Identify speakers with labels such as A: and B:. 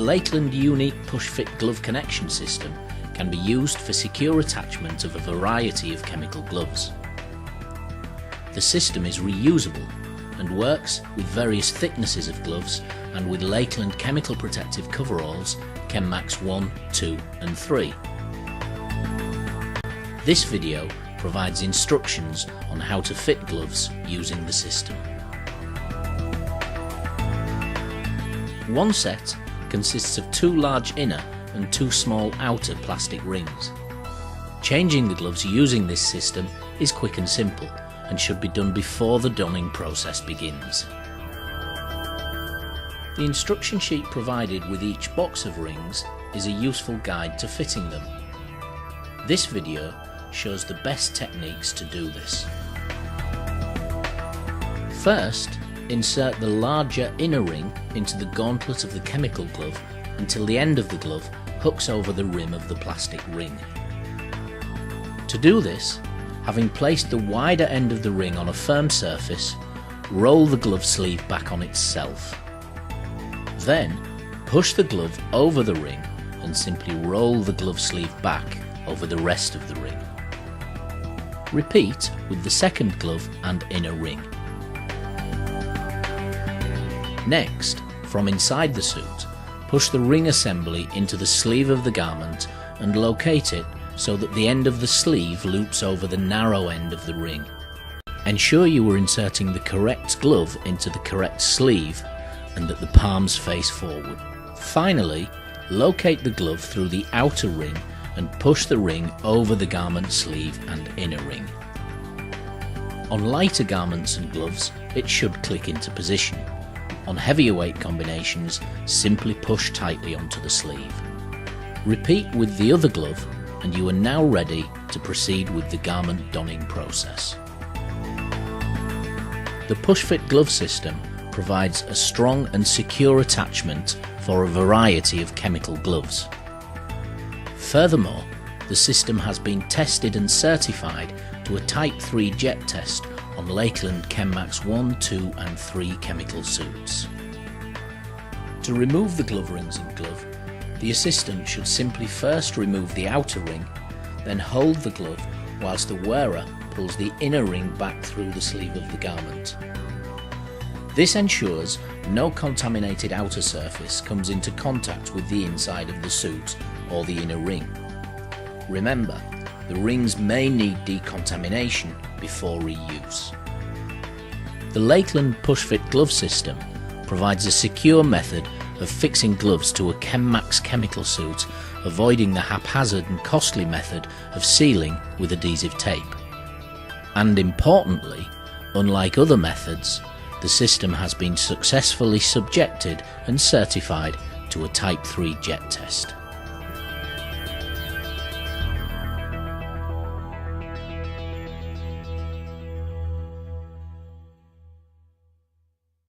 A: Lakeland unique push-fit glove connection system can be used for secure attachment of a variety of chemical gloves. The system is reusable and works with various thicknesses of gloves and with Lakeland chemical protective coveralls ChemMax 1, 2 and 3. This video provides instructions on how to fit gloves using the system. One set consists of 2 large inner and 2 small outer plastic rings. Changing the gloves using this system is quick and simple and should be done before the donning process begins. The instruction sheet provided with each box of rings is a useful guide to fitting them. This video shows the best techniques to do this. First, insert the larger inner ring into the gauntlet of the chemical glove until the end of the glove hooks over the rim of the plastic ring. To do this, having placed the wider end of the ring on a firm surface, roll the glove sleeve back on itself. Then, push the glove over the ring and simply roll the glove sleeve back over the rest of the ring. Repeat with the second glove and inner ring. Next, from inside the suit, push the ring assembly into the sleeve of the garment and locate it so that the end of the sleeve loops over the narrow end of the ring. Ensure you are inserting the correct glove into the correct sleeve and that the palms face forward. Finally, locate the glove through the outer ring and push the ring over the garment sleeve and inner ring. On lighter garments and gloves, it should click into position. On heavier weight combinations, simply push tightly onto the sleeve. Repeat with the other glove and you are now ready to proceed with the garment donning process. The push-fit glove system provides a strong and secure attachment for a variety of chemical gloves. Furthermore, the system has been tested and certified to a Type 3 jet test on Lakeland ChemMax 1, 2 and 3 chemical suits. To remove the glove rings and glove, the assistant should simply first remove the outer ring, then hold the glove whilst the wearer pulls the inner ring back through the sleeve of the garment. This ensures no contaminated outer surface comes into contact with the inside of the suit or the inner ring. Remember, the rings may need decontamination before reuse. The Lakeland push-fit glove system provides a secure method of fixing gloves to a ChemMax chemical suit, avoiding the haphazard and costly method of sealing with adhesive tape. And importantly, unlike other methods, the system has been successfully subjected and certified to a Type 3 jet test.